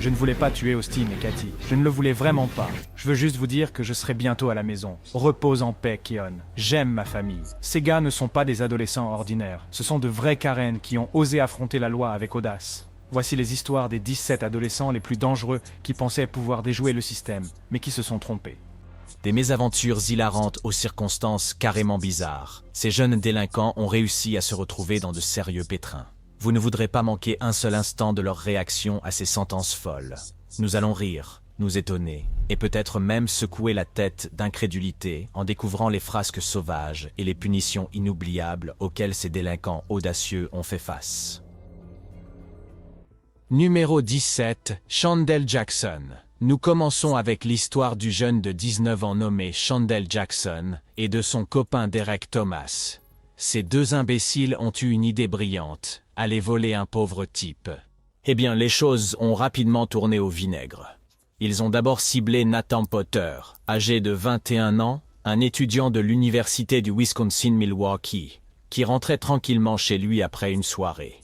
Je ne voulais pas tuer Austin et Cathy. Je ne le voulais vraiment pas. Je veux juste vous dire que je serai bientôt à la maison. Repose en paix, Keon. J'aime ma famille. Ces gars ne sont pas des adolescents ordinaires. Ce sont de vrais Karen qui ont osé affronter la loi avec audace. Voici les histoires des 17 adolescents les plus dangereux qui pensaient pouvoir déjouer le système, mais qui se sont trompés. Des mésaventures hilarantes aux circonstances carrément bizarres. Ces jeunes délinquants ont réussi à se retrouver dans de sérieux pétrins. Vous ne voudrez pas manquer un seul instant de leur réaction à ces sentences folles. Nous allons rire, nous étonner, et peut-être même secouer la tête d'incrédulité en découvrant les frasques sauvages et les punitions inoubliables auxquelles ces délinquants audacieux ont fait face. Numéro 17, Chandel Jackson. Nous commençons avec l'histoire du jeune de 19 ans nommé Chandel Jackson et de son copain Derek Thomas. Ces deux imbéciles ont eu une idée brillante, aller voler un pauvre type. Eh bien, les choses ont rapidement tourné au vinaigre. Ils ont d'abord ciblé Nathan Potter, âgé de 21 ans, un étudiant de l'université du Wisconsin-Milwaukee, qui rentrait tranquillement chez lui après une soirée.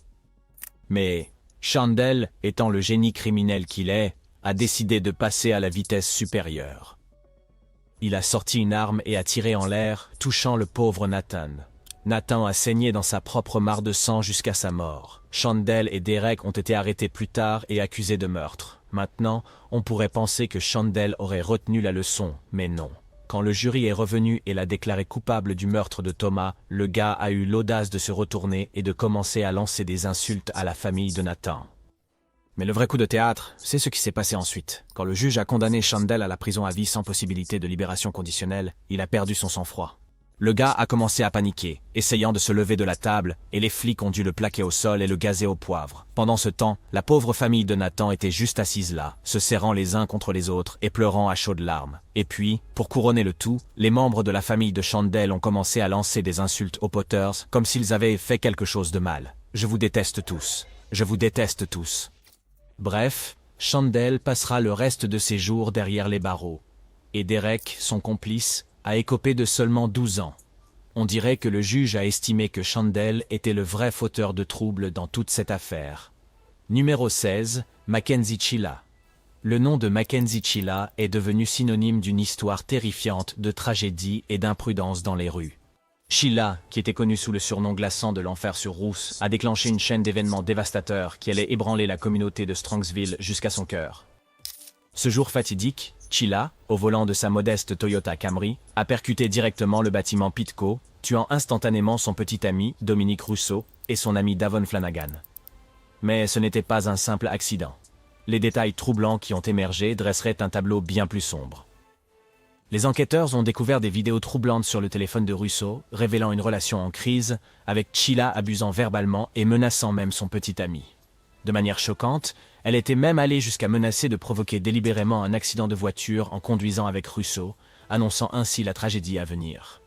Mais Chandel, étant le génie criminel qu'il est, a décidé de passer à la vitesse supérieure. Il a sorti une arme et a tiré en l'air, touchant le pauvre Nathan. Nathan a saigné dans sa propre mare de sang jusqu'à sa mort. Chandel et Derek ont été arrêtés plus tard et accusés de meurtre. Maintenant, on pourrait penser que Chandel aurait retenu la leçon, mais non. Quand le jury est revenu et l'a déclaré coupable du meurtre de Thomas, le gars a eu l'audace de se retourner et de commencer à lancer des insultes à la famille de Nathan. Mais le vrai coup de théâtre, c'est ce qui s'est passé ensuite. Quand le juge a condamné Chandel à la prison à vie sans possibilité de libération conditionnelle, il a perdu son sang-froid. Le gars a commencé à paniquer, essayant de se lever de la table, et les flics ont dû le plaquer au sol et le gazer au poivre. Pendant ce temps, la pauvre famille de Nathan était juste assise là, se serrant les uns contre les autres et pleurant à chaudes larmes. Et puis, pour couronner le tout, les membres de la famille de Chandel ont commencé à lancer des insultes aux Potters, comme s'ils avaient fait quelque chose de mal. Je vous déteste tous. Je vous déteste tous. Bref, Chandel passera le reste de ses jours derrière les barreaux. Et Derek, son complice, a écopé de seulement 12 ans. On dirait que le juge a estimé que Chandel était le vrai fauteur de troubles dans toute cette affaire. Numéro 16, Mackenzie Chila. Le nom de Mackenzie Chila est devenu synonyme d'une histoire terrifiante de tragédie et d'imprudence dans les rues. Sheila, qui était connue sous le surnom glaçant de l'enfer sur Rousse, a déclenché une chaîne d'événements dévastateurs qui allait ébranler la communauté de Strongsville jusqu'à son cœur. Ce jour fatidique, Sheila, au volant de sa modeste Toyota Camry, a percuté directement le bâtiment Pitco, tuant instantanément son petit ami, Dominique Rousseau, et son ami Davon Flanagan. Mais ce n'était pas un simple accident. Les détails troublants qui ont émergé dresseraient un tableau bien plus sombre. Les enquêteurs ont découvert des vidéos troublantes sur le téléphone de Rousseau, révélant une relation en crise, avec Sheila abusant verbalement et menaçant même son petit ami. De manière choquante, elle était même allée jusqu'à menacer de provoquer délibérément un accident de voiture en conduisant avec Rousseau, annonçant ainsi la tragédie à venir.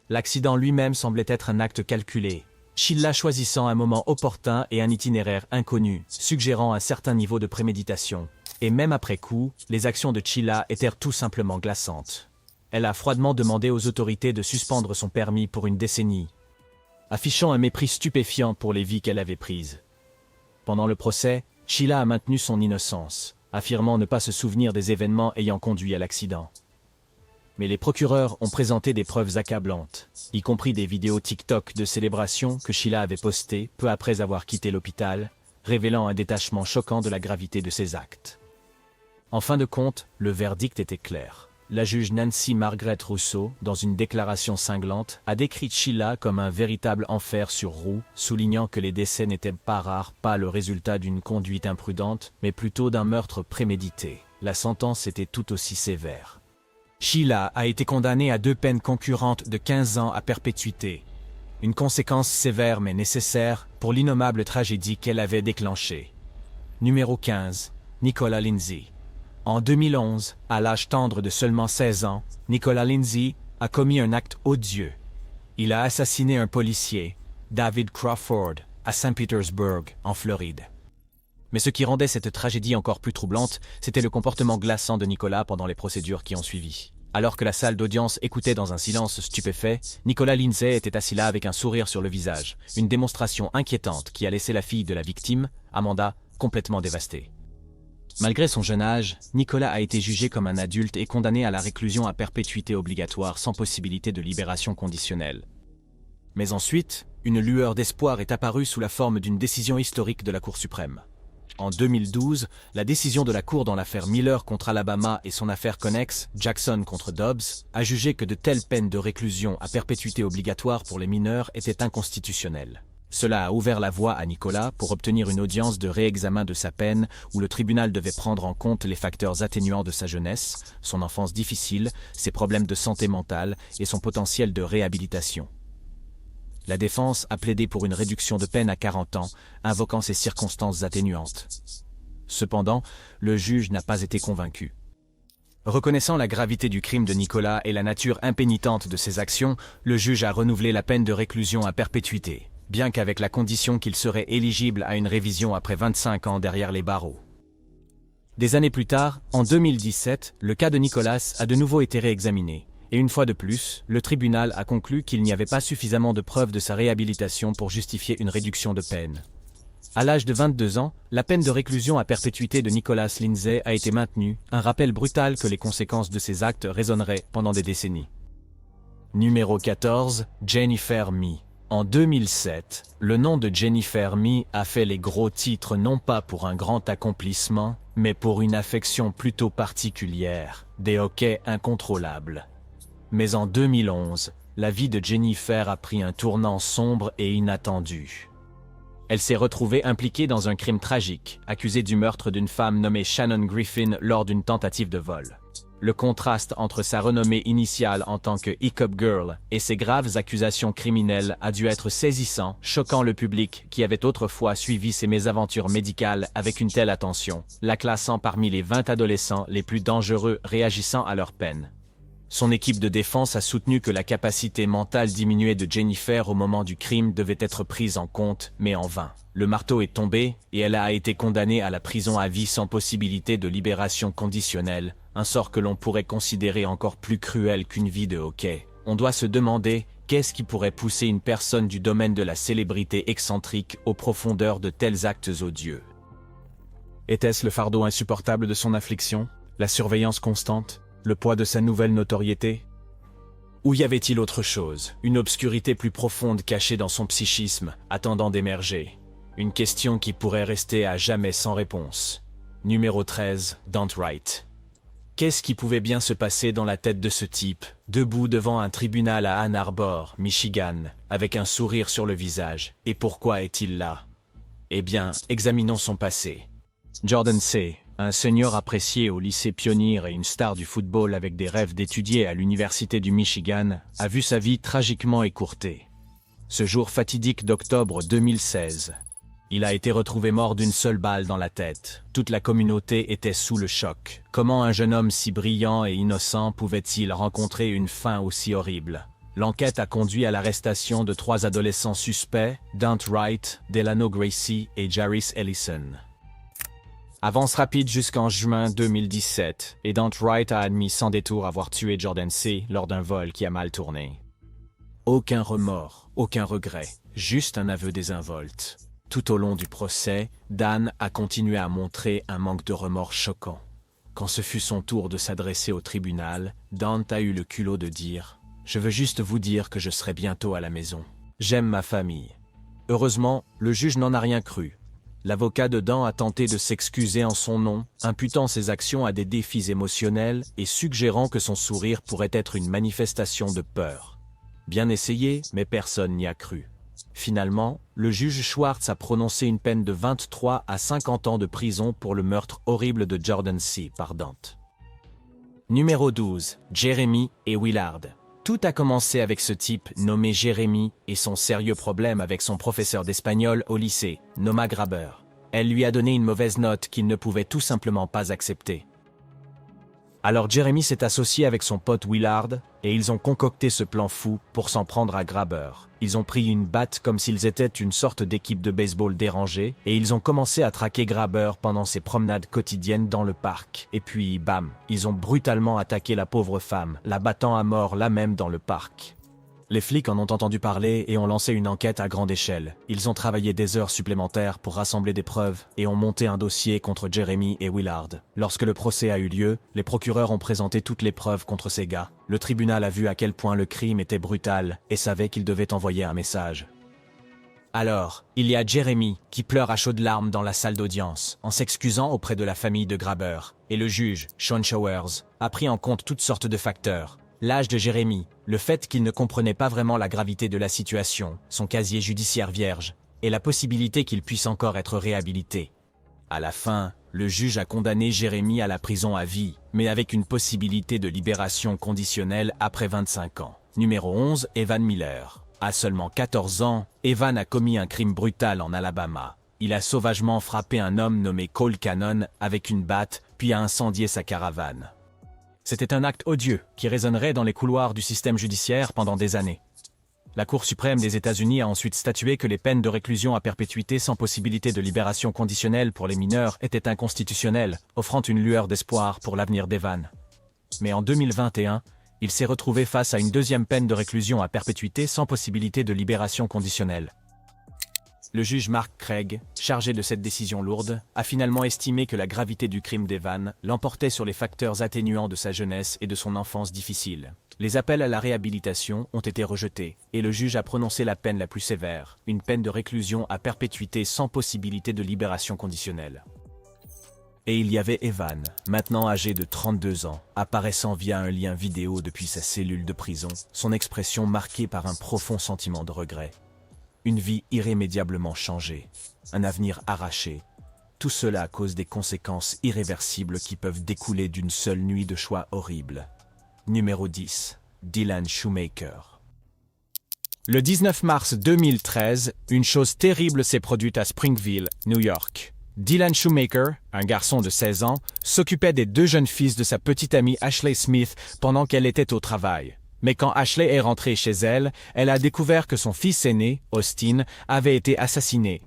L'accident lui-même semblait être un acte calculé, Sheila choisissant un moment opportun et un itinéraire inconnu, suggérant un certain niveau de préméditation. Et même après coup, les actions de Sheila étaient tout simplement glaçantes. Elle a froidement demandé aux autorités de suspendre son permis pour une décennie, affichant un mépris stupéfiant pour les vies qu'elle avait prises. Pendant le procès, Sheila a maintenu son innocence, affirmant ne pas se souvenir des événements ayant conduit à l'accident. Mais les procureurs ont présenté des preuves accablantes, y compris des vidéos TikTok de célébration que Sheila avait postées peu après avoir quitté l'hôpital, révélant un détachement choquant de la gravité de ses actes. En fin de compte, le verdict était clair. La juge Nancy Margaret Rousseau, dans une déclaration cinglante, a décrit Sheila comme un véritable enfer sur roue, soulignant que les décès n'étaient pas rares, pas le résultat d'une conduite imprudente, mais plutôt d'un meurtre prémédité. La sentence était tout aussi sévère. Sheila a été condamnée à 2 peines concurrentes de 15 ans à perpétuité. Une conséquence sévère mais nécessaire pour l'innommable tragédie qu'elle avait déclenchée. Numéro 15, Nicola Lindsay. En 2011, à l'âge tendre de seulement 16 ans, Nicola Lindsay a commis un acte odieux. Il a assassiné un policier, David Crawford, à Saint Petersburg, en Floride. Mais ce qui rendait cette tragédie encore plus troublante, c'était le comportement glaçant de Nicolas pendant les procédures qui ont suivi. Alors que la salle d'audience écoutait dans un silence stupéfait, Nicola Lindsay était assis là avec un sourire sur le visage, une démonstration inquiétante qui a laissé la fille de la victime, Amanda, complètement dévastée. Malgré son jeune âge, Nicolas a été jugé comme un adulte et condamné à la réclusion à perpétuité obligatoire sans possibilité de libération conditionnelle. Mais ensuite, une lueur d'espoir est apparue sous la forme d'une décision historique de la Cour suprême. En 2012, la décision de la Cour dans l'affaire Miller contre Alabama et son affaire connexe, Jackson contre Dobbs, a jugé que de telles peines de réclusion à perpétuité obligatoire pour les mineurs étaient inconstitutionnelles. Cela a ouvert la voie à Nicolas pour obtenir une audience de réexamen de sa peine où le tribunal devait prendre en compte les facteurs atténuants de sa jeunesse, son enfance difficile, ses problèmes de santé mentale et son potentiel de réhabilitation. La défense a plaidé pour une réduction de peine à 40 ans, invoquant ces circonstances atténuantes. Cependant, le juge n'a pas été convaincu. Reconnaissant la gravité du crime de Nicolas et la nature impénitente de ses actions, le juge a renouvelé la peine de réclusion à perpétuité, bien qu'avec la condition qu'il serait éligible à une révision après 25 ans derrière les barreaux. Des années plus tard, en 2017, le cas de Nicolas a de nouveau été réexaminé. Et une fois de plus, le tribunal a conclu qu'il n'y avait pas suffisamment de preuves de sa réhabilitation pour justifier une réduction de peine. À l'âge de 22 ans, la peine de réclusion à perpétuité de Nicolas Lindsay a été maintenue, un rappel brutal que les conséquences de ses actes résonneraient pendant des décennies. Numéro 14, Jennifer Mee. En 2007, le nom de Jennifer Mee a fait les gros titres non pas pour un grand accomplissement, mais pour une affection plutôt particulière, des hoquets incontrôlables. Mais en 2011, la vie de Jennifer a pris un tournant sombre et inattendu. Elle s'est retrouvée impliquée dans un crime tragique, accusée du meurtre d'une femme nommée Shannon Griffin lors d'une tentative de vol. Le contraste entre sa renommée initiale en tant que hiccup girl et ses graves accusations criminelles a dû être saisissant, choquant le public qui avait autrefois suivi ses mésaventures médicales avec une telle attention, la classant parmi les 20 adolescents les plus dangereux réagissant à leur peine. Son équipe de défense a soutenu que la capacité mentale diminuée de Jennifer au moment du crime devait être prise en compte, mais en vain. Le marteau est tombé et elle a été condamnée à la prison à vie sans possibilité de libération conditionnelle, un sort que l'on pourrait considérer encore plus cruel qu'une vie de hockey. On doit se demander qu'est-ce qui pourrait pousser une personne du domaine de la célébrité excentrique aux profondeurs de tels actes odieux. Était-ce le fardeau insupportable de son affliction, la surveillance constante, le poids de sa nouvelle notoriété? Ou y avait-il autre chose, une obscurité plus profonde cachée dans son psychisme, attendant d'émerger? Une question qui pourrait rester à jamais sans réponse. Numéro 13, Dante Wright. Qu'est-ce qui pouvait bien se passer dans la tête de ce type, debout devant un tribunal à Ann Arbor, Michigan, avec un sourire sur le visage? Et pourquoi est-il là? Eh bien, examinons son passé. Jordan C., un senior apprécié au lycée Pioneer et une star du football avec des rêves d'étudier à l'université du Michigan, a vu sa vie tragiquement écourtée. Ce jour fatidique d'octobre 2016, il a été retrouvé mort d'une seule balle dans la tête. Toute la communauté était sous le choc. Comment un jeune homme si brillant et innocent pouvait-il rencontrer une fin aussi horrible? L'enquête a conduit à l'arrestation de 3 adolescents suspects, Dante Wright, Delano Gracie et Jaris Ellison. Avance rapide jusqu'en juin 2017, et Dante Wright a admis sans détour avoir tué Jordan C. lors d'un vol qui a mal tourné. Aucun remords, aucun regret, juste un aveu désinvolte. Tout au long du procès, Dan a continué à montrer un manque de remords choquant. Quand ce fut son tour de s'adresser au tribunal, Dante a eu le culot de dire « Je veux juste vous dire que je serai bientôt à la maison. J'aime ma famille. » Heureusement, le juge n'en a rien cru. L'avocat de Dan a tenté de s'excuser en son nom, imputant ses actions à des défis émotionnels et suggérant que son sourire pourrait être une manifestation de peur. Bien essayé, mais personne n'y a cru. Finalement, le juge Schwartz a prononcé une peine de 23 à 50 ans de prison pour le meurtre horrible de Jordan C. par Dante. Numéro 12, Jeremy et Willard. Tout a commencé avec ce type nommé Jeremy et son sérieux problème avec son professeur d'espagnol au lycée, Noma Graber. Elle lui a donné une mauvaise note qu'il ne pouvait tout simplement pas accepter. Alors Jeremy s'est associé avec son pote Willard et ils ont concocté ce plan fou pour s'en prendre à Graber. Ils ont pris une batte comme s'ils étaient une sorte d'équipe de baseball dérangée et ils ont commencé à traquer Graber pendant ses promenades quotidiennes dans le parc. Et puis, bam, ils ont brutalement attaqué la pauvre femme, la battant à mort là même dans le parc. Les flics en ont entendu parler et ont lancé une enquête à grande échelle. Ils ont travaillé des heures supplémentaires pour rassembler des preuves et ont monté un dossier contre Jeremy et Willard. Lorsque le procès a eu lieu, les procureurs ont présenté toutes les preuves contre ces gars. Le tribunal a vu à quel point le crime était brutal et savait qu'il devait envoyer un message. Alors, il y a Jeremy qui pleure à chaudes larmes dans la salle d'audience, en s'excusant auprès de la famille de Graber. Et le juge, Sean Showers, a pris en compte toutes sortes de facteurs. L'âge de Jeremy, le fait qu'il ne comprenait pas vraiment la gravité de la situation, son casier judiciaire vierge, et la possibilité qu'il puisse encore être réhabilité. À la fin, le juge a condamné Jeremy à la prison à vie, mais avec une possibilité de libération conditionnelle après 25 ans. Numéro 11, Evan Miller. À seulement 14 ans, Evan a commis un crime brutal en Alabama. Il a sauvagement frappé un homme nommé Cole Cannon avec une batte, puis a incendié sa caravane. C'était un acte odieux qui résonnerait dans les couloirs du système judiciaire pendant des années. La Cour suprême des États-Unis a ensuite statué que les peines de réclusion à perpétuité sans possibilité de libération conditionnelle pour les mineurs étaient inconstitutionnelles, offrant une lueur d'espoir pour l'avenir d'Evan. Mais en 2021, il s'est retrouvé face à une deuxième peine de réclusion à perpétuité sans possibilité de libération conditionnelle. Le juge Mark Craig, chargé de cette décision lourde, a finalement estimé que la gravité du crime d'Evan l'emportait sur les facteurs atténuants de sa jeunesse et de son enfance difficile. Les appels à la réhabilitation ont été rejetés, et le juge a prononcé la peine la plus sévère, une peine de réclusion à perpétuité sans possibilité de libération conditionnelle. Et il y avait Evan, maintenant âgé de 32 ans, apparaissant via un lien vidéo depuis sa cellule de prison, son expression marquée par un profond sentiment de regret. Une vie irrémédiablement changée, un avenir arraché, tout cela à cause des conséquences irréversibles qui peuvent découler d'une seule nuit de choix horribles. Numéro 10. Dylan Shoemaker. Le 19 mars 2013, une chose terrible s'est produite à Springville, New York. Dylan Shoemaker, un garçon de 16 ans, s'occupait des deux jeunes fils de sa petite amie Ashley Smith pendant qu'elle était au travail. Mais quand Ashley est rentrée chez elle, elle a découvert que son fils aîné, Austin, avait été assassiné.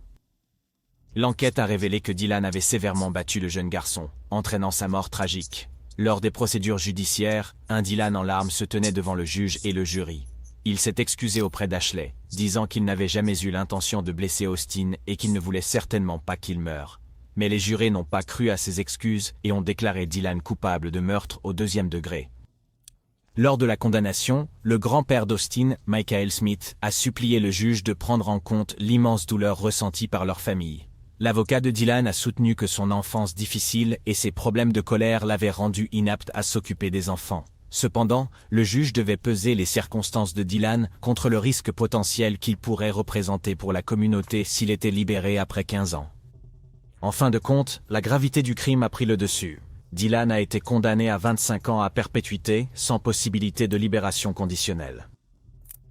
L'enquête a révélé que Dylan avait sévèrement battu le jeune garçon, entraînant sa mort tragique. Lors des procédures judiciaires, un Dylan en larmes se tenait devant le juge et le jury. Il s'est excusé auprès d'Ashley, disant qu'il n'avait jamais eu l'intention de blesser Austin et qu'il ne voulait certainement pas qu'il meure. Mais les jurés n'ont pas cru à ses excuses et ont déclaré Dylan coupable de meurtre au 2e degré. Lors de la condamnation, le grand-père d'Austin, Michael Smith, a supplié le juge de prendre en compte l'immense douleur ressentie par leur famille. L'avocat de Dylan a soutenu que son enfance difficile et ses problèmes de colère l'avaient rendu inapte à s'occuper des enfants. Cependant, le juge devait peser les circonstances de Dylan contre le risque potentiel qu'il pourrait représenter pour la communauté s'il était libéré après 15 ans. En fin de compte, la gravité du crime a pris le dessus. Dylan a été condamné à 25 ans à perpétuité, sans possibilité de libération conditionnelle.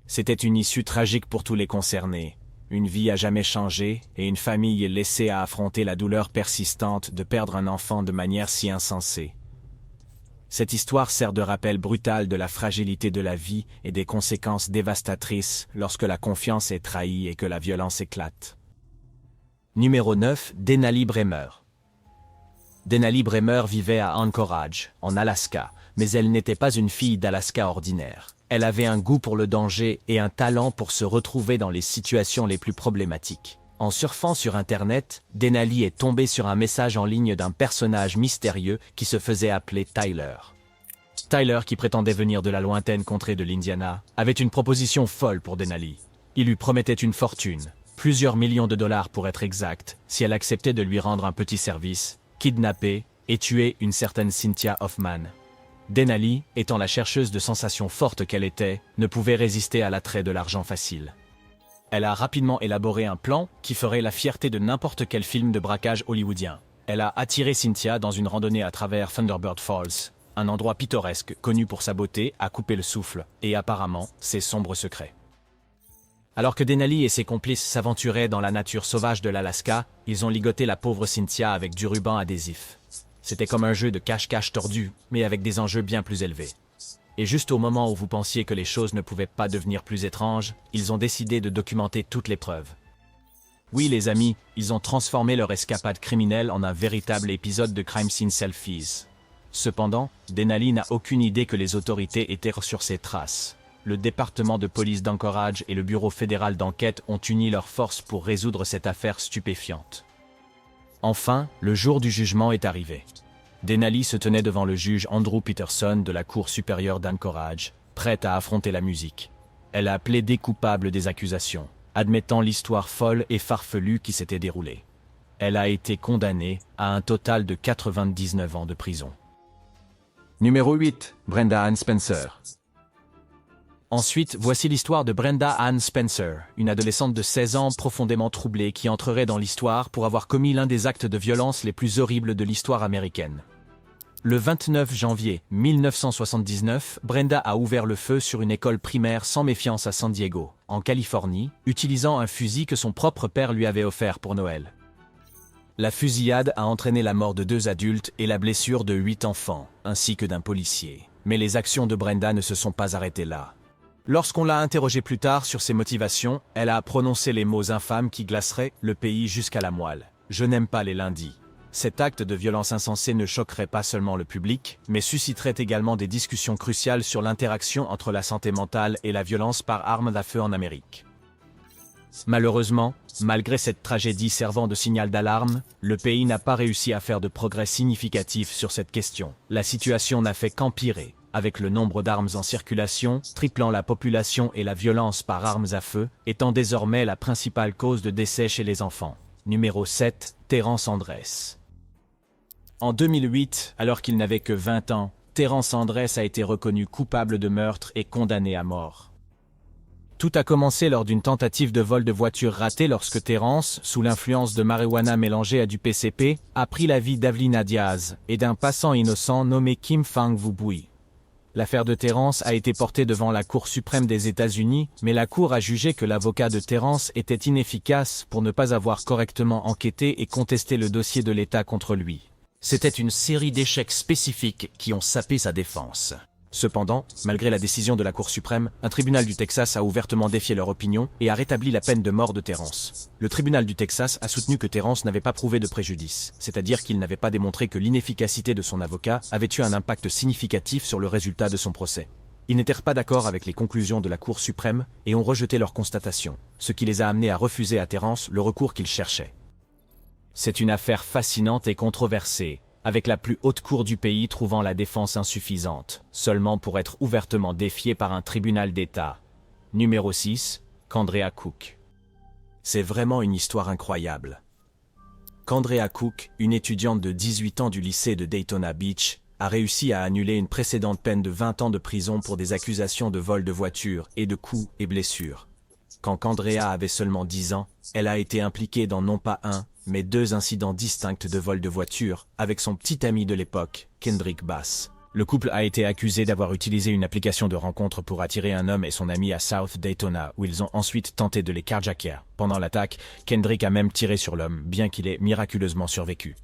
C'était une issue tragique pour tous les concernés. Une vie à jamais changée et une famille laissée à affronter la douleur persistante de perdre un enfant de manière si insensée. Cette histoire sert de rappel brutal de la fragilité de la vie et des conséquences dévastatrices lorsque la confiance est trahie et que la violence éclate. Numéro 9, Denali Bremer. Denali Bremer vivait à Anchorage, en Alaska, mais elle n'était pas une fille d'Alaska ordinaire. Elle avait un goût pour le danger et un talent pour se retrouver dans les situations les plus problématiques. En surfant sur Internet, Denali est tombée sur un message en ligne d'un personnage mystérieux qui se faisait appeler Tyler. Tyler, qui prétendait venir de la lointaine contrée de l'Indiana, avait une proposition folle pour Denali. Il lui promettait une fortune, plusieurs millions de dollars pour être exact, si elle acceptait de lui rendre un petit service, kidnapper et tuer une certaine Cynthia Hoffman. Denali, étant la chercheuse de sensations fortes qu'elle était, ne pouvait résister à l'attrait de l'argent facile. Elle a rapidement élaboré un plan qui ferait la fierté de n'importe quel film de braquage hollywoodien. Elle a attiré Cynthia dans une randonnée à travers Thunderbird Falls, un endroit pittoresque connu pour sa beauté à couper le souffle et apparemment ses sombres secrets. Alors que Denali et ses complices s'aventuraient dans la nature sauvage de l'Alaska, ils ont ligoté la pauvre Cynthia avec du ruban adhésif. C'était comme un jeu de cache-cache tordu, mais avec des enjeux bien plus élevés. Et juste au moment où vous pensiez que les choses ne pouvaient pas devenir plus étranges, ils ont décidé de documenter toutes les preuves. Oui, les amis, ils ont transformé leur escapade criminelle en un véritable épisode de Crime Scene Selfies. Cependant, Denali n'a aucune idée que les autorités étaient sur ses traces. le département de police d'Anchorage et le bureau fédéral d'enquête ont uni leurs forces pour résoudre cette affaire stupéfiante. Enfin, le jour du jugement est arrivé. Denali se tenait devant le juge Andrew Peterson de la Cour supérieure d'Anchorage, prête à affronter la musique. Elle a plaidé coupable des accusations, admettant l'histoire folle et farfelue qui s'était déroulée. Elle a été condamnée à un total de 99 ans de prison. Numéro 8, Brenda Ann Spencer. Ensuite, voici l'histoire de Brenda Ann Spencer, une adolescente de 16 ans profondément troublée qui entrerait dans l'histoire pour avoir commis l'un des actes de violence les plus horribles de l'histoire américaine. Le 29 janvier 1979, Brenda a ouvert le feu sur une école primaire sans méfiance à San Diego, en Californie, utilisant un fusil que son propre père lui avait offert pour Noël. La fusillade a entraîné la mort de 2 adultes et la blessure de 8 enfants, ainsi que d'un policier. Mais les actions de Brenda ne se sont pas arrêtées là. Lorsqu'on l'a interrogée plus tard sur ses motivations, elle a prononcé les mots infâmes qui glaceraient le pays jusqu'à la moelle. « Je n'aime pas les lundis ». Cet acte de violence insensé ne choquerait pas seulement le public, mais susciterait également des discussions cruciales sur l'interaction entre la santé mentale et la violence par arme à feu en Amérique. Malheureusement, malgré cette tragédie servant de signal d'alarme, le pays n'a pas réussi à faire de progrès significatifs sur cette question. La situation n'a fait qu'empirer, avec le nombre d'armes en circulation, triplant la population et la violence par armes à feu, étant désormais la principale cause de décès chez les enfants. Numéro 7, Terrence Andress. En 2008, alors qu'il n'avait que 20 ans, Terrence Andress a été reconnu coupable de meurtre et condamné à mort. Tout a commencé lors d'une tentative de vol de voiture ratée lorsque Terrence, sous l'influence de marijuana mélangée à du PCP, a pris la vie d'Avelina Diaz et d'un passant innocent nommé Kim Fang Vubui. L'affaire de Terrence a été portée devant la Cour suprême des États-Unis, mais la Cour a jugé que l'avocat de Terrence était inefficace pour ne pas avoir correctement enquêté et contesté le dossier de l'État contre lui. C'était une série d'échecs spécifiques qui ont sapé sa défense. Cependant, malgré la décision de la Cour suprême, un tribunal du Texas a ouvertement défié leur opinion et a rétabli la peine de mort de Terrence. Le tribunal du Texas a soutenu que Terrence n'avait pas prouvé de préjudice, c'est-à-dire qu'il n'avait pas démontré que l'inefficacité de son avocat avait eu un impact significatif sur le résultat de son procès. Ils n'étaient pas d'accord avec les conclusions de la Cour suprême et ont rejeté leurs constatations, ce qui les a amenés à refuser à Terrence le recours qu'il cherchait. C'est une affaire fascinante et controversée, avec la plus haute cour du pays trouvant la défense insuffisante, seulement pour être ouvertement défiée par un tribunal d'État. Numéro 6, Candrea Cook. C'est vraiment une histoire incroyable. Candrea Cook, une étudiante de 18 ans du lycée de Daytona Beach, a réussi à annuler une précédente peine de 20 ans de prison pour des accusations de vol de voiture et de coups et blessures. Quand Candrea avait seulement 10 ans, elle a été impliquée dans non pas un, mais 2 incidents distincts de vol de voiture avec son petit ami de l'époque, Kendrick Bass. Le couple a été accusé d'avoir utilisé une application de rencontre pour attirer un homme et son ami à South Daytona, où ils ont ensuite tenté de les carjacker. Pendant l'attaque, Kendrick a même tiré sur l'homme, bien qu'il ait miraculeusement survécu.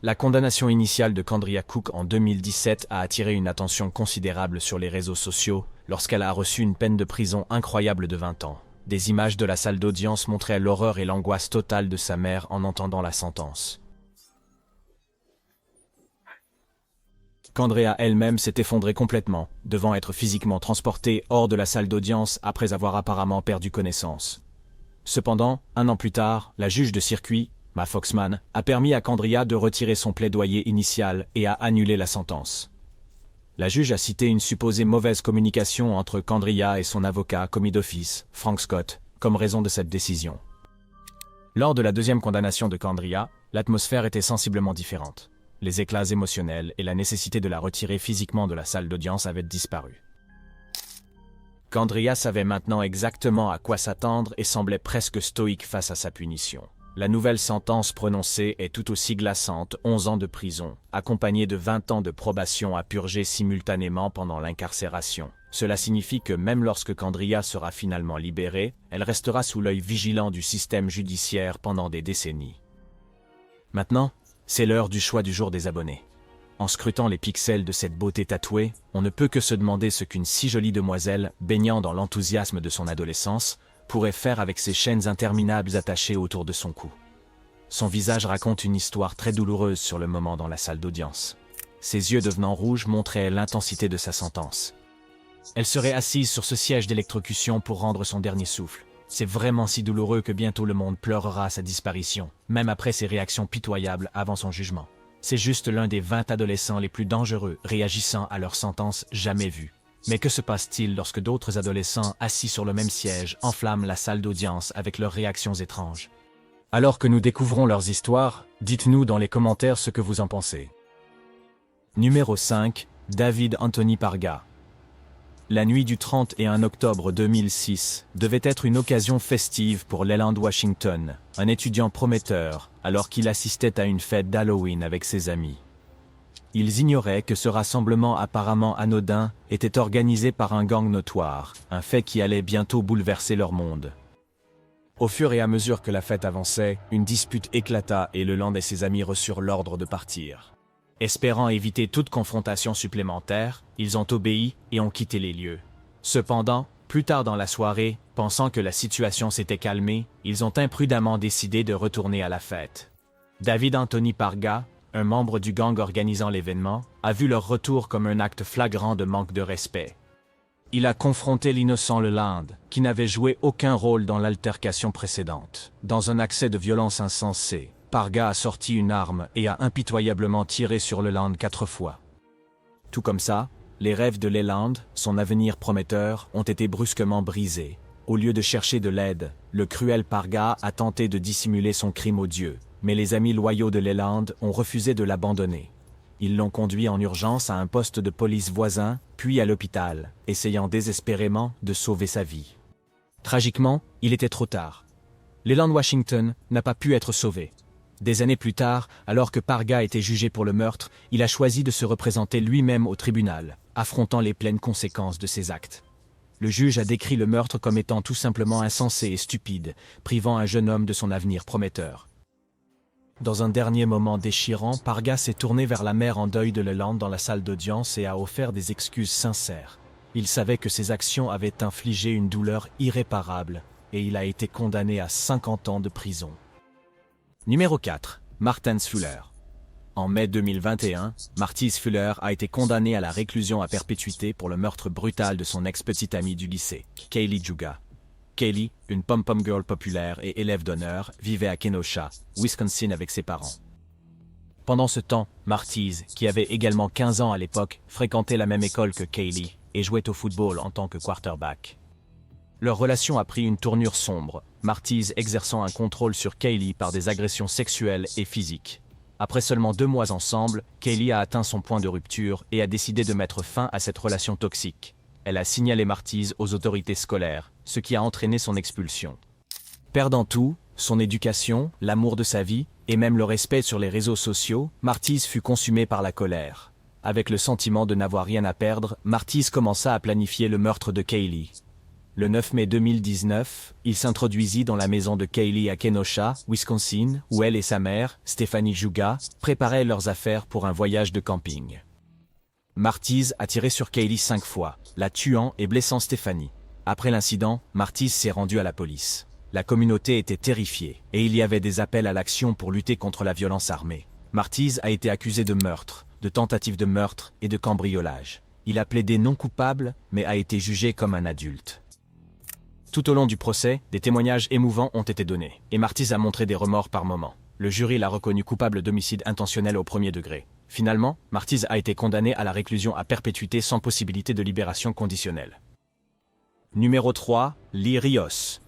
La condamnation initiale de Candrea Cook en 2017 a attiré une attention considérable sur les réseaux sociaux lorsqu'elle a reçu une peine de prison incroyable de 20 ans. Des images de la salle d'audience montraient l'horreur et l'angoisse totale de sa mère en entendant la sentence. Candrea elle-même s'est effondrée complètement, devant être physiquement transportée hors de la salle d'audience après avoir apparemment perdu connaissance. Cependant, 1 an plus tard, la juge de circuit, Ma Foxman, a permis à Candrea de retirer son plaidoyer initial et a annulé la sentence. La juge a cité une supposée mauvaise communication entre Candrea et son avocat commis d'office, Frank Scott, comme raison de cette décision. Lors de la 2e condamnation de Candrea, l'atmosphère était sensiblement différente. Les éclats émotionnels et la nécessité de la retirer physiquement de la salle d'audience avaient disparu. Candrea savait maintenant exactement à quoi s'attendre et semblait presque stoïque face à sa punition. La nouvelle sentence prononcée est tout aussi glaçante, 11 ans de prison, accompagnée de 20 ans de probation à purger simultanément pendant l'incarcération. Cela signifie que même lorsque Candrea sera finalement libérée, elle restera sous l'œil vigilant du système judiciaire pendant des décennies. Maintenant, c'est l'heure du choix du jour des abonnés. En scrutant les pixels de cette beauté tatouée, on ne peut que se demander ce qu'une si jolie demoiselle, baignant dans l'enthousiasme de son adolescence, pourrait faire avec ces chaînes interminables attachées autour de son cou. Son visage raconte une histoire très douloureuse sur le moment dans la salle d'audience. Ses yeux devenant rouges montraient l'intensité de sa sentence. Elle serait assise sur ce siège d'électrocution pour rendre son dernier souffle. C'est vraiment si douloureux que bientôt le monde pleurera sa disparition, même après ses réactions pitoyables avant son jugement. C'est juste l'un des 20 adolescents les plus dangereux réagissant à leur sentence jamais vue. Mais que se passe-t-il lorsque d'autres adolescents assis sur le même siège enflamment la salle d'audience avec leurs réactions étranges? Alors que nous découvrons leurs histoires, dites-nous dans les commentaires ce que vous en pensez. Numéro 5. David Anthony Parga. La nuit du 31 octobre 2006 devait être une occasion festive pour Leland Washington, un étudiant prometteur, alors qu'il assistait à une fête d'Halloween avec ses amis. Ils ignoraient que ce rassemblement apparemment anodin était organisé par un gang notoire, un fait qui allait bientôt bouleverser leur monde. Au fur et à mesure que la fête avançait, une dispute éclata et Leland et ses amis reçurent l'ordre de partir. Espérant éviter toute confrontation supplémentaire, ils ont obéi et ont quitté les lieux. Cependant, plus tard dans la soirée, pensant que la situation s'était calmée, ils ont imprudemment décidé de retourner à la fête. David Anthony Parga, un membre du gang organisant l'événement, a vu leur retour comme un acte flagrant de manque de respect. Il a confronté l'innocent Leland, qui n'avait joué aucun rôle dans l'altercation précédente. Dans un accès de violence insensé, Parga a sorti une arme et a impitoyablement tiré sur Leland 4 fois. Tout comme ça, les rêves de Leland, son avenir prometteur, ont été brusquement brisés. Au lieu de chercher de l'aide, le cruel Parga a tenté de dissimuler son crime odieux, mais les amis loyaux de Leland ont refusé de l'abandonner. Ils l'ont conduit en urgence à un poste de police voisin, puis à l'hôpital, essayant désespérément de sauver sa vie. Tragiquement, il était trop tard. Leland Washington n'a pas pu être sauvé. Des années plus tard, alors que Parga était jugé pour le meurtre, il a choisi de se représenter lui-même au tribunal, affrontant les pleines conséquences de ses actes. Le juge a décrit le meurtre comme étant tout simplement insensé et stupide, privant un jeune homme de son avenir prometteur. Dans un dernier moment déchirant, Parga s'est tourné vers la mère en deuil de Leland dans la salle d'audience et a offert des excuses sincères. Il savait que ses actions avaient infligé une douleur irréparable et il a été condamné à 50 ans de prison. Numéro 4. Martens Fuller. En mai 2021, Martins Fuller a été condamné à la réclusion à perpétuité pour le meurtre brutal de son ex-petite amie du lycée, Kaylee Juga. Kaylee, une pom-pom girl populaire et élève d'honneur, vivait à Kenosha, Wisconsin avec ses parents. Pendant ce temps, Martins, qui avait également 15 ans à l'époque, fréquentait la même école que Kaylee et jouait au football en tant que quarterback. Leur relation a pris une tournure sombre, Martins exerçant un contrôle sur Kaylee par des agressions sexuelles et physiques. Après seulement 2 mois ensemble, Kaylee a atteint son point de rupture et a décidé de mettre fin à cette relation toxique. Elle a signalé Martins aux autorités scolaires, ce qui a entraîné son expulsion. Perdant tout, son éducation, l'amour de sa vie, et même le respect sur les réseaux sociaux, Martins fut consumé par la colère. Avec le sentiment de n'avoir rien à perdre, Martins commença à planifier le meurtre de Kaylee. Le 9 mai 2019, il s'introduisit dans la maison de Kaylee à Kenosha, Wisconsin, où elle et sa mère, Stephanie Juga, préparaient leurs affaires pour un voyage de camping. Martins a tiré sur Kaylee 5 fois, la tuant et blessant Stephanie. Après l'incident, Martins s'est rendu à la police. La communauté était terrifiée, et il y avait des appels à l'action pour lutter contre la violence armée. Martins a été accusé de meurtre, de tentative de meurtre et de cambriolage. Il a plaidé non coupable, mais a été jugé comme un adulte. Tout au long du procès, des témoignages émouvants ont été donnés, et Martins a montré des remords par moments. Le jury l'a reconnu coupable d'homicide intentionnel au premier degré. Finalement, Martins a été condamné à la réclusion à perpétuité sans possibilité de libération conditionnelle. Numéro 3. Lee Rios.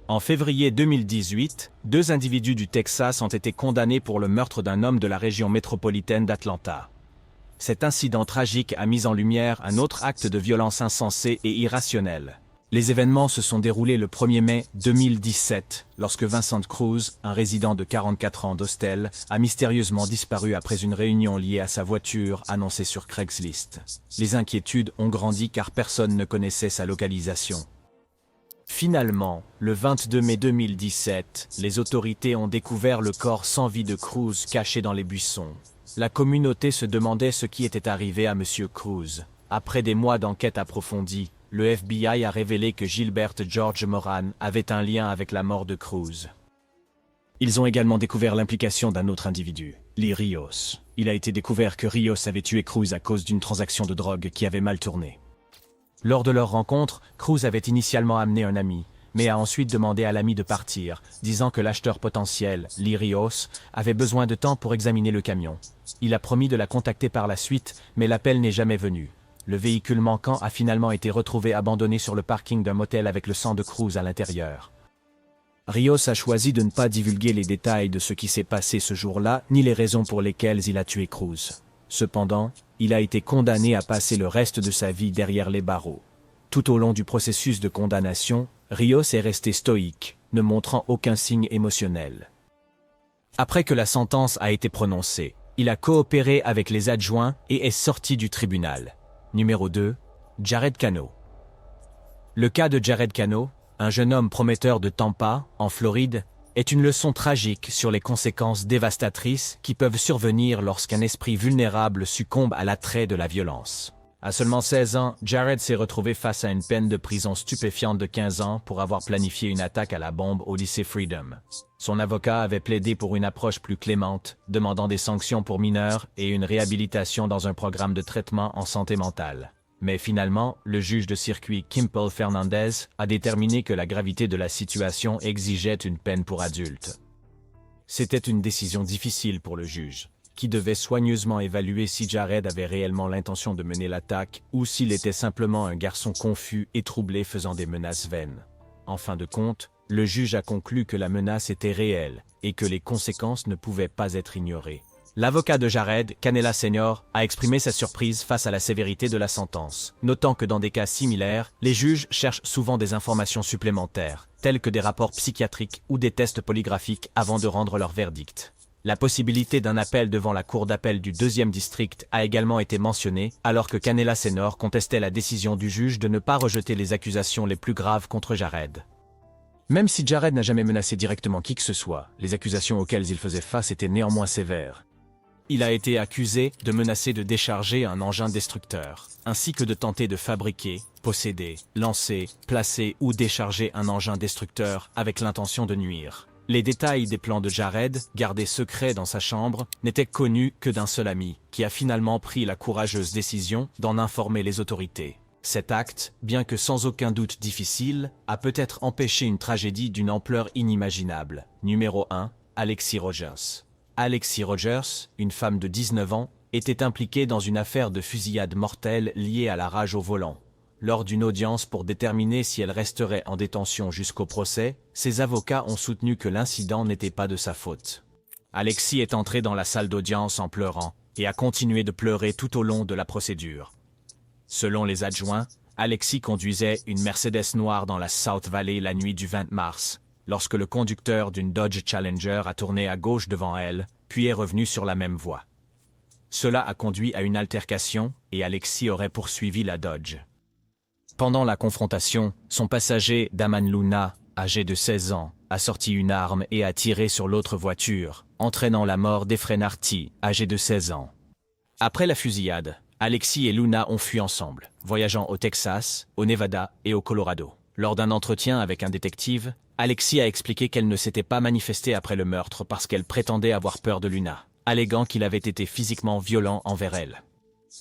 En février 2018, 2 individus du Texas ont été condamnés pour le meurtre d'un homme de la région métropolitaine d'Atlanta. Cet incident tragique a mis en lumière un autre acte de violence insensé et irrationnel. Les événements se sont déroulés le 1er mai 2017, lorsque Vincent Cruz, un résident de 44 ans d'Austel, a mystérieusement disparu après une réunion liée à sa voiture annoncée sur Craigslist. Les inquiétudes ont grandi car personne ne connaissait sa localisation. Finalement, le 22 mai 2017, les autorités ont découvert le corps sans vie de Cruz caché dans les buissons. La communauté se demandait ce qui était arrivé à M. Cruz. Après des mois d'enquête approfondie, le FBI a révélé que Gilbert George Moran avait un lien avec la mort de Cruz. Ils ont également découvert l'implication d'un autre individu, Lee Rios. Il a été découvert que Rios avait tué Cruz à cause d'une transaction de drogue qui avait mal tourné. Lors de leur rencontre, Cruz avait initialement amené un ami, mais a ensuite demandé à l'ami de partir, disant que l'acheteur potentiel, Lee Rios, avait besoin de temps pour examiner le camion. Il a promis de la contacter par la suite, mais l'appel n'est jamais venu. Le véhicule manquant a finalement été retrouvé abandonné sur le parking d'un motel avec le sang de Cruz à l'intérieur. Rios a choisi de ne pas divulguer les détails de ce qui s'est passé ce jour-là, ni les raisons pour lesquelles il a tué Cruz. Cependant, il a été condamné à passer le reste de sa vie derrière les barreaux. Tout au long du processus de condamnation, Rios est resté stoïque, ne montrant aucun signe émotionnel. Après que la sentence a été prononcée, il a coopéré avec les adjoints et est sorti du tribunal. Numéro 2, Jared Cano. Le cas de Jared Cano, un jeune homme prometteur de Tampa, en Floride, est une leçon tragique sur les conséquences dévastatrices qui peuvent survenir lorsqu'un esprit vulnérable succombe à l'attrait de la violence. À seulement 16 ans, Jared s'est retrouvé face à une peine de prison stupéfiante de 15 ans pour avoir planifié une attaque à la bombe au lycée Freedom. Son avocat avait plaidé pour une approche plus clémente, demandant des sanctions pour mineurs et une réhabilitation dans un programme de traitement en santé mentale. Mais finalement, le juge de circuit Kimpel Fernandez a déterminé que la gravité de la situation exigeait une peine pour adultes. C'était une décision difficile pour le juge, qui devait soigneusement évaluer si Jared avait réellement l'intention de mener l'attaque ou s'il était simplement un garçon confus et troublé faisant des menaces vaines. En fin de compte, le juge a conclu que la menace était réelle et que les conséquences ne pouvaient pas être ignorées. L'avocat de Jared, Canela Senior, a exprimé sa surprise face à la sévérité de la sentence, notant que dans des cas similaires, les juges cherchent souvent des informations supplémentaires, telles que des rapports psychiatriques ou des tests polygraphiques avant de rendre leur verdict. La possibilité d'un appel devant la cour d'appel du 2e district a également été mentionnée, alors que Canela Senior contestait la décision du juge de ne pas rejeter les accusations les plus graves contre Jared. Même si Jared n'a jamais menacé directement qui que ce soit, les accusations auxquelles il faisait face étaient néanmoins sévères. Il a été accusé de menacer de décharger un engin destructeur, ainsi que de tenter de fabriquer, posséder, lancer, placer ou décharger un engin destructeur avec l'intention de nuire. Les détails des plans de Jared, gardés secrets dans sa chambre, n'étaient connus que d'un seul ami, qui a finalement pris la courageuse décision d'en informer les autorités. Cet acte, bien que sans aucun doute difficile, a peut-être empêché une tragédie d'une ampleur inimaginable. Numéro 1, Alexi Rogers. Alexi Rogers, une femme de 19 ans, était impliquée dans une affaire de fusillade mortelle liée à la rage au volant. Lors d'une audience pour déterminer si elle resterait en détention jusqu'au procès, ses avocats ont soutenu que l'incident n'était pas de sa faute. Alexi est entrée dans la salle d'audience en pleurant et a continué de pleurer tout au long de la procédure. Selon les adjoints, Alexi conduisait une Mercedes noire dans la South Valley la nuit du 20 mars, lorsque le conducteur d'une Dodge Challenger a tourné à gauche devant elle, puis est revenu sur la même voie. Cela a conduit à une altercation et Alexi aurait poursuivi la Dodge. Pendant la confrontation, son passager, Daman Luna, âgé de 16 ans, a sorti une arme et a tiré sur l'autre voiture, entraînant la mort d'Efren Arti, âgé de 16 ans. Après la fusillade, Alexi et Luna ont fui ensemble, voyageant au Texas, au Nevada et au Colorado. Lors d'un entretien avec un détective, Alexi a expliqué qu'elle ne s'était pas manifestée après le meurtre parce qu'elle prétendait avoir peur de Luna, alléguant qu'il avait été physiquement violent envers elle.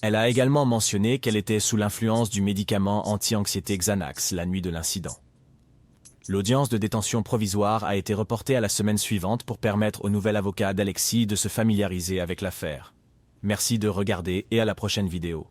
Elle a également mentionné qu'elle était sous l'influence du médicament anti-anxiété Xanax la nuit de l'incident. L'audience de détention provisoire a été reportée à la semaine suivante pour permettre au nouvel avocat d'Alexi de se familiariser avec l'affaire. Merci de regarder et à la prochaine vidéo.